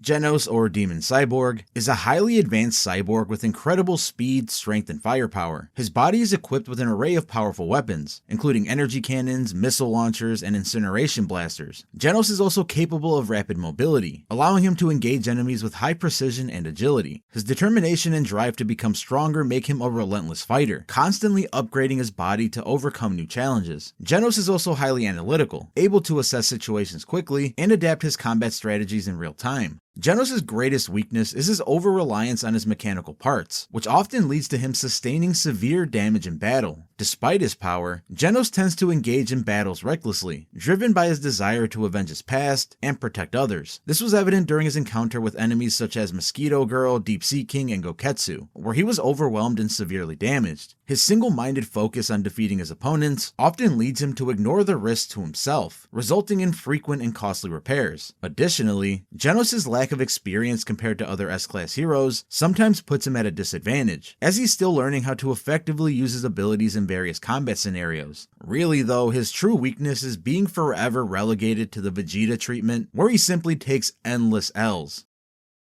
Genos, or Demon Cyborg, is a highly advanced cyborg with incredible speed, strength, and firepower. His body is equipped with an array of powerful weapons, including energy cannons, missile launchers, and incineration blasters. Genos is also capable of rapid mobility, allowing him to engage enemies with high precision and agility. His determination and drive to become stronger make him a relentless fighter, constantly upgrading his body to overcome new challenges. Genos is also highly analytical, able to assess situations quickly, and adapt his combat strategies in real time. Genos' greatest weakness is his over-reliance on his mechanical parts, which often leads to him sustaining severe damage in battle. Despite his power, Genos tends to engage in battles recklessly, driven by his desire to avenge his past and protect others. This was evident during his encounter with enemies such as Mosquito Girl, Deep Sea King, and Goketsu, where he was overwhelmed and severely damaged. His single-minded focus on defeating his opponents often leads him to ignore the risks to himself, resulting in frequent and costly repairs. Additionally, Genos' lack of experience compared to other S-Class heroes sometimes puts him at a disadvantage, as he's still learning how to effectively use his abilities in various combat scenarios. Really though, his true weakness is being forever relegated to the Vegeta treatment, where he simply takes endless L's.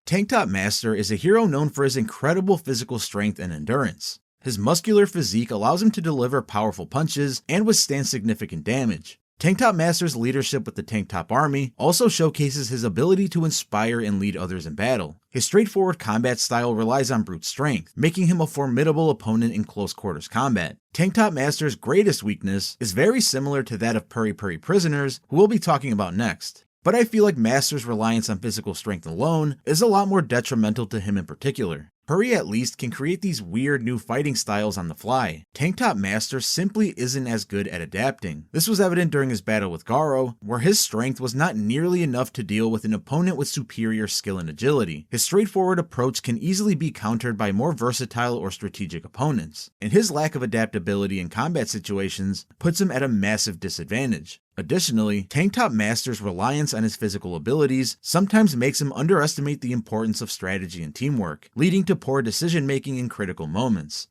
Tank Top Master is a hero known for his incredible physical strength and endurance. His muscular physique allows him to deliver powerful punches and withstand significant damage. Tank Top Master's leadership with the Tank Top Army also showcases his ability to inspire and lead others in battle. His straightforward combat style relies on brute strength, making him a formidable opponent in close quarters combat. Tank Top Master's greatest weakness is very similar to that of Puri Puri prisoners, who we'll be talking about next. But I feel like Master's reliance on physical strength alone is a lot more detrimental to him in particular. Puri at least can create these weird new fighting styles on the fly. Tank Top Master simply isn't as good at adapting. This was evident during his battle with Garo, where his strength was not nearly enough to deal with an opponent with superior skill and agility. His straightforward approach can easily be countered by more versatile or strategic opponents, and his lack of adaptability in combat situations puts him at a massive disadvantage. Additionally, Tank Top Master's reliance on his physical abilities sometimes makes him underestimate the importance of strategy and teamwork, leading to poor decision-making in critical moments.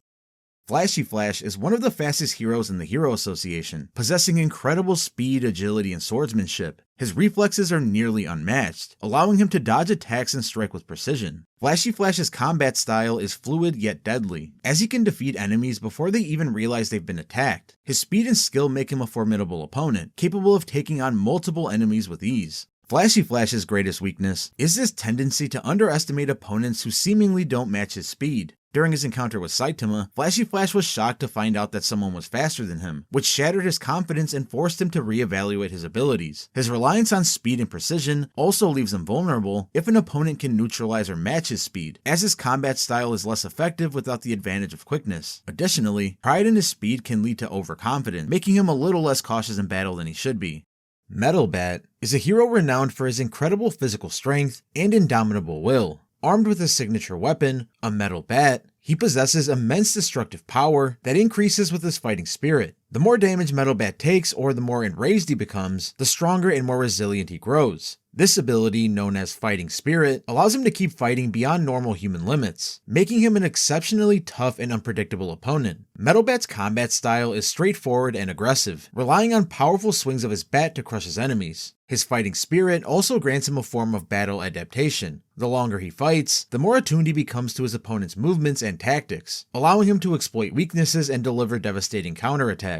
Speedy Flash is one of the fastest heroes in the Hero Association, possessing incredible speed, agility, and swordsmanship. His reflexes are nearly unmatched, allowing him to dodge attacks and strike with precision. Speedy Flash's combat style is fluid yet deadly, as he can defeat enemies before they even realize they've been attacked. His speed and skill make him a formidable opponent, capable of taking on multiple enemies with ease. Speedy Flash's greatest weakness is his tendency to underestimate opponents who seemingly don't match his speed. During his encounter with Saitama, Speedy Flash was shocked to find out that someone was faster than him, which shattered his confidence and forced him to reevaluate his abilities. His reliance on speed and precision also leaves him vulnerable if an opponent can neutralize or match his speed, as his combat style is less effective without the advantage of quickness. Additionally, pride in his speed can lead to overconfidence, making him a little less cautious in battle than he should be. Metal Bat is a hero renowned for his incredible physical strength and indomitable will. Armed with his signature weapon, a metal bat, he possesses immense destructive power that increases with his fighting spirit. The more damage Metal Bat takes, or the more enraged he becomes, the stronger and more resilient he grows. This ability, known as Fighting Spirit, allows him to keep fighting beyond normal human limits, making him an exceptionally tough and unpredictable opponent. Metal Bat's combat style is straightforward and aggressive, relying on powerful swings of his bat to crush his enemies. His Fighting Spirit also grants him a form of battle adaptation. The longer he fights, the more attuned he becomes to his opponent's movements and tactics, allowing him to exploit weaknesses and deliver devastating counterattacks.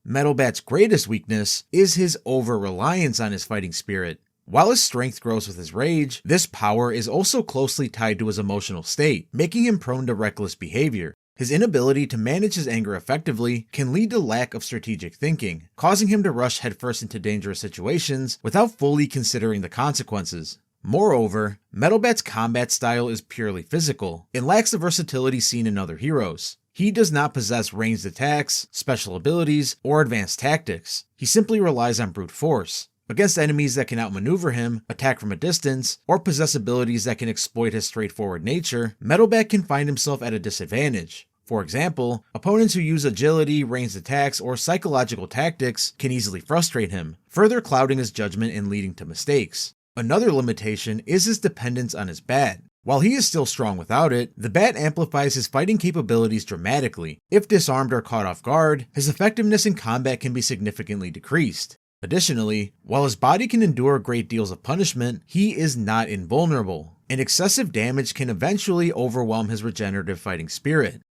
Metal Bat's greatest weakness is his over-reliance on his Fighting Spirit. While his strength grows with his rage, this power is also closely tied to his emotional state, making him prone to reckless behavior. His inability to manage his anger effectively can lead to lack of strategic thinking, causing him to rush headfirst into dangerous situations without fully considering the consequences. Moreover, Metal Bat's combat style is purely physical and lacks the versatility seen in other heroes. He does not possess ranged attacks, special abilities, or advanced tactics. He simply relies on brute force. Against enemies that can outmaneuver him, attack from a distance, or possess abilities that can exploit his straightforward nature, Metal Bat can find himself at a disadvantage. For example, opponents who use agility, ranged attacks, or psychological tactics can easily frustrate him, further clouding his judgment and leading to mistakes. Another limitation is his dependence on his bat. While he is still strong without it, the bat amplifies his fighting capabilities dramatically. If disarmed or caught off guard, his effectiveness in combat can be significantly decreased. Additionally, while his body can endure great deals of punishment, he is not invulnerable, and excessive damage can eventually overwhelm his regenerative fighting spirit.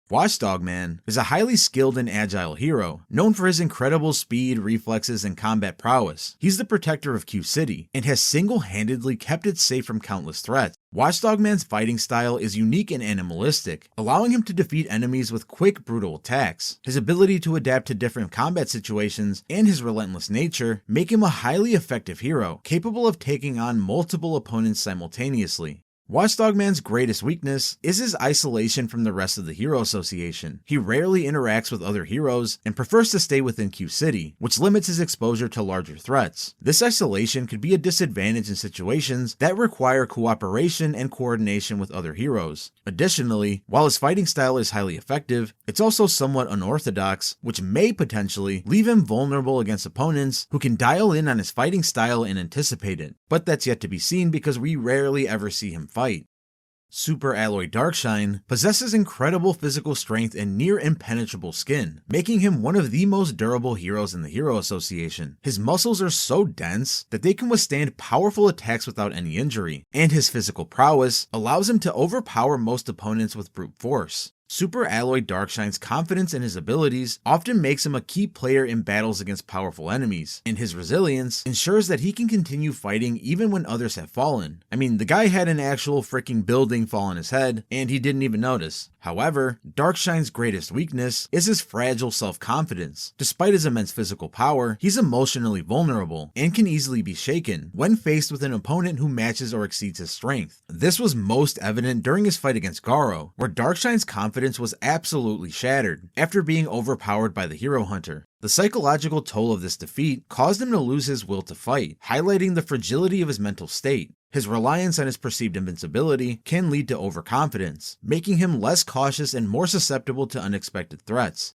Watchdog Man is a highly skilled and agile hero, known for his incredible speed, reflexes, and combat prowess. He's the protector of Q City, and has single-handedly kept it safe from countless threats. Watchdog Man's fighting style is unique and animalistic, allowing him to defeat enemies with quick, brutal attacks. His ability to adapt to different combat situations and his relentless nature make him a highly effective hero, capable of taking on multiple opponents simultaneously. Watchdog Man's greatest weakness is his isolation from the rest of the Hero Association. He rarely interacts with other heroes and prefers to stay within Q City, which limits his exposure to larger threats. This isolation could be a disadvantage in situations that require cooperation and coordination with other heroes. Additionally, while his fighting style is highly effective, it's also somewhat unorthodox, which may potentially leave him vulnerable against opponents who can dial in on his fighting style and anticipate it. But that's yet to be seen because we rarely ever see him fight. Super Alloy Darkshine possesses incredible physical strength and near impenetrable skin, making him one of the most durable heroes in the Hero Association. His muscles are so dense that they can withstand powerful attacks without any injury, and his physical prowess allows him to overpower most opponents with brute force. Super Alloy Darkshine's confidence in his abilities often makes him a key player in battles against powerful enemies, and his resilience ensures that he can continue fighting even when others have fallen. I mean, the guy had an actual freaking building fall on his head, and he didn't even notice. However, Darkshine's greatest weakness is his fragile self-confidence. Despite his immense physical power, he's emotionally vulnerable and can easily be shaken when faced with an opponent who matches or exceeds his strength. This was most evident during his fight against Garo, where Darkshine's confidence was absolutely shattered after being overpowered by the Hero Hunter. The psychological toll of this defeat caused him to lose his will to fight, highlighting the fragility of his mental state. His reliance on his perceived invincibility can lead to overconfidence, making him less cautious and more susceptible to unexpected threats.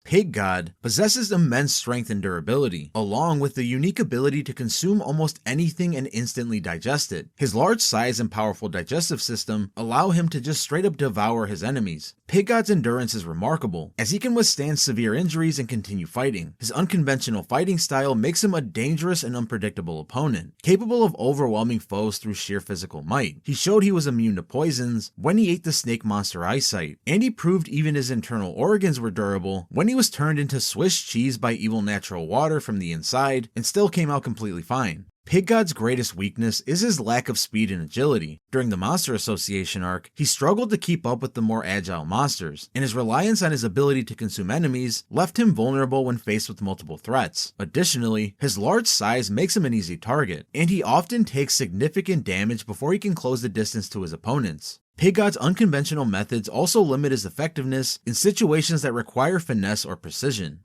Pig God possesses immense strength and durability, along with the unique ability to consume almost anything and instantly digest it. His large size and powerful digestive system allow him to just straight up devour his enemies. Pig God's endurance is remarkable, as he can withstand severe injuries and continue fighting. His unconventional fighting style makes him a dangerous and unpredictable opponent, capable of overwhelming foes through sheer physical might. He showed he was immune to poisons when he ate the snake monster eyesight, and he proved even his internal organs were durable when he was turned into Swiss cheese by evil natural water from the inside, and still came out completely fine. Pig God's greatest weakness is his lack of speed and agility. During the Monster Association arc, he struggled to keep up with the more agile monsters, and his reliance on his ability to consume enemies left him vulnerable when faced with multiple threats. Additionally, his large size makes him an easy target, and he often takes significant damage before he can close the distance to his opponents. Pig God's unconventional methods also limit his effectiveness in situations that require finesse or precision.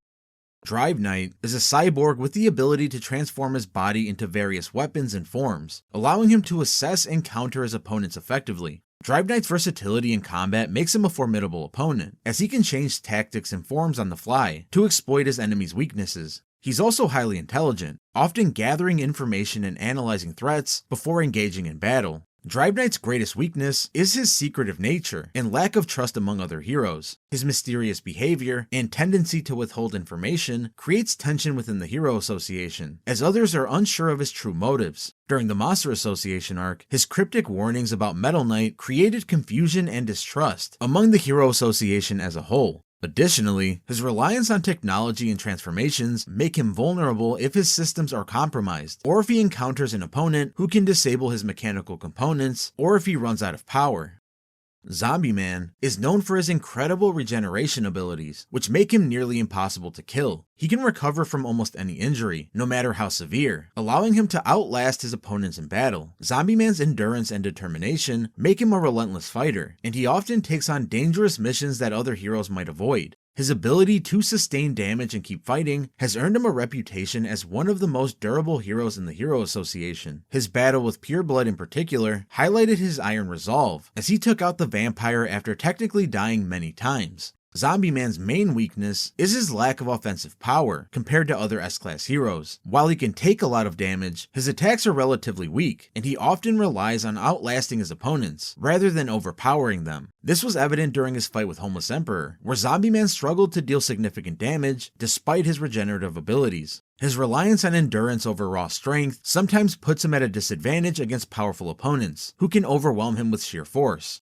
Drive Knight is a cyborg with the ability to transform his body into various weapons and forms, allowing him to assess and counter his opponents effectively. Drive Knight's versatility in combat makes him a formidable opponent, as he can change tactics and forms on the fly to exploit his enemies' weaknesses. He's also highly intelligent, often gathering information and analyzing threats before engaging in battle. Drive Knight's greatest weakness is his secretive nature and lack of trust among other heroes. His mysterious behavior and tendency to withhold information creates tension within the Hero Association, as others are unsure of his true motives. During the Monster Association arc, his cryptic warnings about Metal Knight created confusion and distrust among the Hero Association as a whole. Additionally, his reliance on technology and transformations make him vulnerable if his systems are compromised, or if he encounters an opponent who can disable his mechanical components, or if he runs out of power. Zombieman is known for his incredible regeneration abilities, which make him nearly impossible to kill. He can recover from almost any injury, no matter how severe, allowing him to outlast his opponents in battle. Zombieman's endurance and determination make him a relentless fighter, and he often takes on dangerous missions that other heroes might avoid. His ability to sustain damage and keep fighting has earned him a reputation as one of the most durable heroes in the Hero Association. His battle with Pureblood in particular highlighted his iron resolve, as he took out the vampire after technically dying many times. Zombieman's main weakness is his lack of offensive power compared to other S-class heroes. While he can take a lot of damage, his attacks are relatively weak, and he often relies on outlasting his opponents, rather than overpowering them. This was evident during his fight with Homeless Emperor, where Zombieman struggled to deal significant damage despite his regenerative abilities. His reliance on endurance over raw strength sometimes puts him at a disadvantage against powerful opponents, who can overwhelm him with sheer force.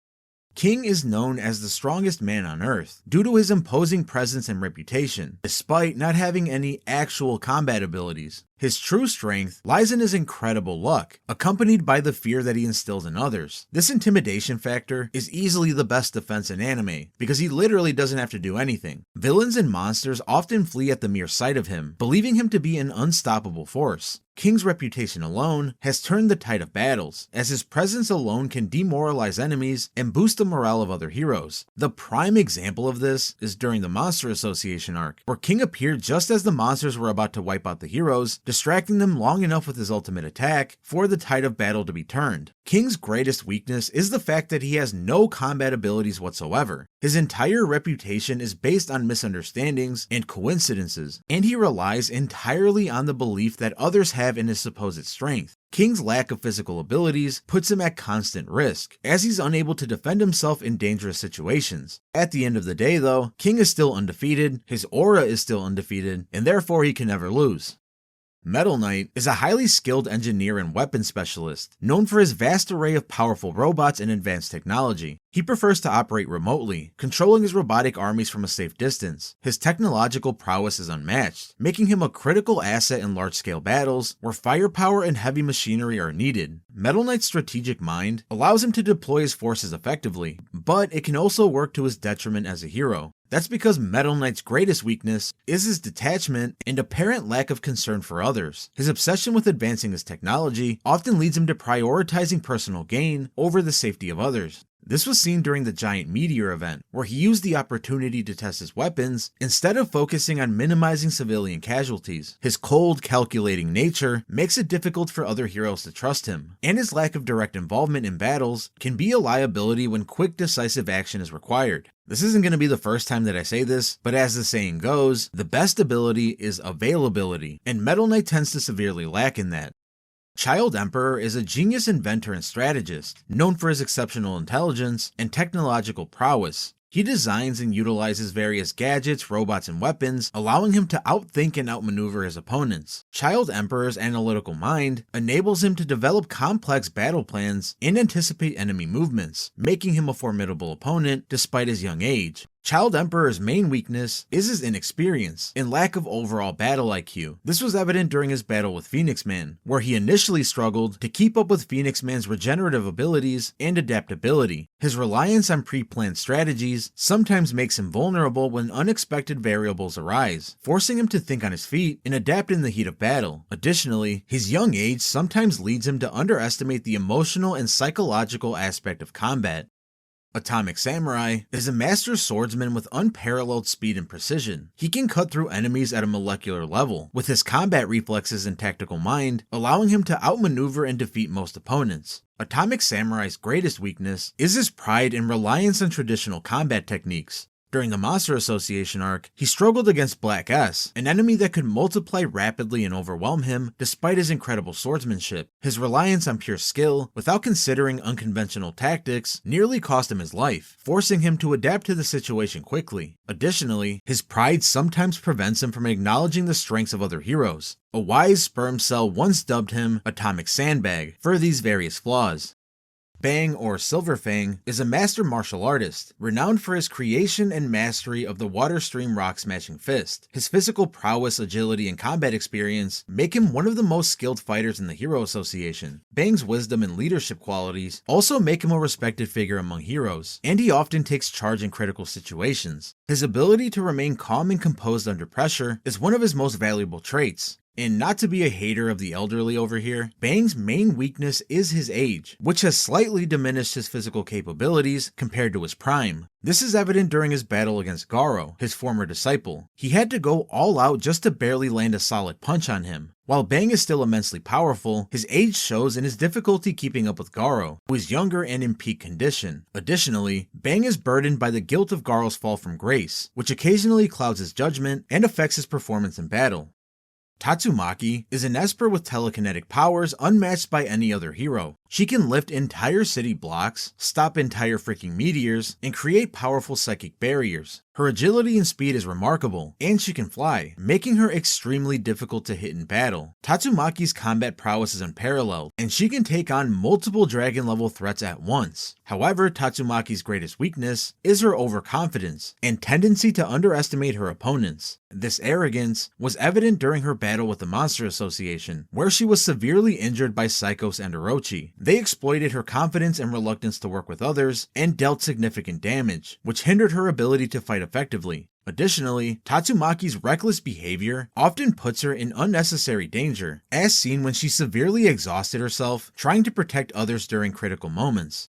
King is known as the strongest man on Earth due to his imposing presence and reputation, despite not having any actual combat abilities. His true strength lies in his incredible luck, accompanied by the fear that he instills in others. This intimidation factor is easily the best defense in anime, because he literally doesn't have to do anything. Villains and monsters often flee at the mere sight of him, believing him to be an unstoppable force. King's reputation alone has turned the tide of battles, as his presence alone can demoralize enemies and boost the morale of other heroes. The prime example of this is during the Monster Association arc, where King appeared just as the monsters were about to wipe out the heroes, distracting them long enough with his ultimate attack for the tide of battle to be turned. King's greatest weakness is the fact that he has no combat abilities whatsoever. His entire reputation is based on misunderstandings and coincidences, and he relies entirely on the belief that others have in his supposed strength. King's lack of physical abilities puts him at constant risk, as he's unable to defend himself in dangerous situations. At the end of the day though, King is still undefeated, his aura is still undefeated, and therefore he can never lose. Metal Knight is a highly skilled engineer and weapons specialist, known for his vast array of powerful robots and advanced technology. He prefers to operate remotely, controlling his robotic armies from a safe distance. His technological prowess is unmatched, making him a critical asset in large-scale battles where firepower and heavy machinery are needed. Metal Knight's strategic mind allows him to deploy his forces effectively, but it can also work to his detriment as a hero. That's because Metal Knight's greatest weakness is his detachment and apparent lack of concern for others. His obsession with advancing his technology often leads him to prioritizing personal gain over the safety of others. This was seen during the Giant Meteor event, where he used the opportunity to test his weapons instead of focusing on minimizing civilian casualties. His cold, calculating nature makes it difficult for other heroes to trust him, and his lack of direct involvement in battles can be a liability when quick, decisive action is required. This isn't going to be the first time that I say this, but as the saying goes, the best ability is availability, and Metal Knight tends to severely lack in that. Child Emperor is a genius inventor and strategist, known for his exceptional intelligence and technological prowess. He designs and utilizes various gadgets, robots, and weapons, allowing him to outthink and outmaneuver his opponents. Child Emperor's analytical mind enables him to develop complex battle plans and anticipate enemy movements, making him a formidable opponent despite his young age. Child Emperor's main weakness is his inexperience and lack of overall battle IQ. This was evident during his battle with Phoenix Man, where he initially struggled to keep up with Phoenix Man's regenerative abilities and adaptability. His reliance on pre-planned strategies sometimes makes him vulnerable when unexpected variables arise, forcing him to think on his feet and adapt in the heat of battle. Additionally, his young age sometimes leads him to underestimate the emotional and psychological aspect of combat. Atomic Samurai is a master swordsman with unparalleled speed and precision. He can cut through enemies at a molecular level, with his combat reflexes and tactical mind allowing him to outmaneuver and defeat most opponents. Atomic Samurai's greatest weakness is his pride and reliance on traditional combat techniques. During the Monster Association arc, he struggled against Black S, an enemy that could multiply rapidly and overwhelm him despite his incredible swordsmanship. His reliance on pure skill, without considering unconventional tactics, nearly cost him his life, forcing him to adapt to the situation quickly. Additionally, his pride sometimes prevents him from acknowledging the strengths of other heroes. A wise sperm cell once dubbed him Atomic Sandbag for these various flaws. Bang, or Silverfang, is a master martial artist, renowned for his creation and mastery of the water stream rock smashing fist. His physical prowess, agility, and combat experience make him one of the most skilled fighters in the Hero Association. Bang's wisdom and leadership qualities also make him a respected figure among heroes, and he often takes charge in critical situations. His ability to remain calm and composed under pressure is one of his most valuable traits. And not to be a hater of the elderly over here, Bang's main weakness is his age, which has slightly diminished his physical capabilities compared to his prime. This is evident during his battle against Garo, his former disciple. He had to go all out just to barely land a solid punch on him. While Bang is still immensely powerful, his age shows in his difficulty keeping up with Garo, who is younger and in peak condition. Additionally, Bang is burdened by the guilt of Garo's fall from grace, which occasionally clouds his judgment and affects his performance in battle. Tatsumaki is an esper with telekinetic powers unmatched by any other hero. She can lift entire city blocks, stop entire freaking meteors, and create powerful psychic barriers. Her agility and speed is remarkable, and she can fly, making her extremely difficult to hit in battle. Tatsumaki's combat prowess is unparalleled, and she can take on multiple dragon level threats at once. However, Tatsumaki's greatest weakness is her overconfidence and tendency to underestimate her opponents. This arrogance was evident during her battle with the Monster Association, where she was severely injured by Psychos and Orochi. They exploited her confidence and reluctance to work with others, and dealt significant damage, which hindered her ability to fight effectively. Additionally, Tatsumaki's reckless behavior often puts her in unnecessary danger, as seen when she severely exhausted herself trying to protect others during critical moments.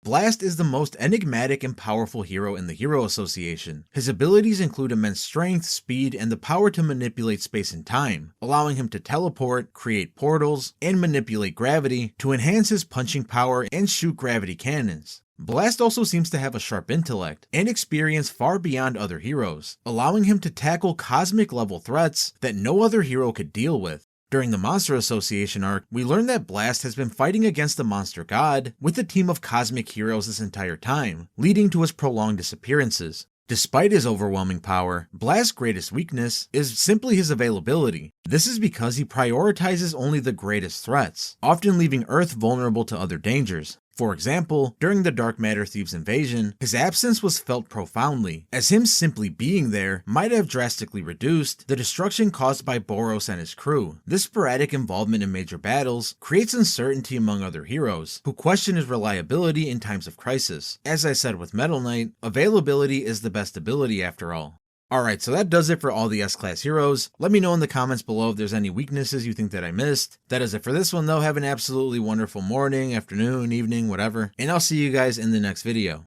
Blast is the most enigmatic and powerful hero in the Hero Association. His abilities include immense strength, speed, and the power to manipulate space and time, allowing him to teleport, create portals, and manipulate gravity to enhance his punching power and shoot gravity cannons. Blast also seems to have a sharp intellect and experience far beyond other heroes, allowing him to tackle cosmic level threats that no other hero could deal with. During the Monster Association arc, we learn that Blast has been fighting against the monster god with a team of cosmic heroes this entire time, leading to his prolonged disappearances. Despite his overwhelming power, Blast's greatest weakness is simply his availability. This is because he prioritizes only the greatest threats, often leaving Earth vulnerable to other dangers. For example, during the Dark Matter Thieves invasion, his absence was felt profoundly, as him simply being there might have drastically reduced the destruction caused by Boros and his crew. This sporadic involvement in major battles creates uncertainty among other heroes, who question his reliability in times of crisis. As I said with Metal Knight, availability is the best ability after all. Alright, so that does it for all the S-Class heroes. Let me know in the comments below if there's any weaknesses you think that I missed. That is it for this one though. Have an absolutely wonderful morning, afternoon, evening, whatever. And I'll see you guys in the next video.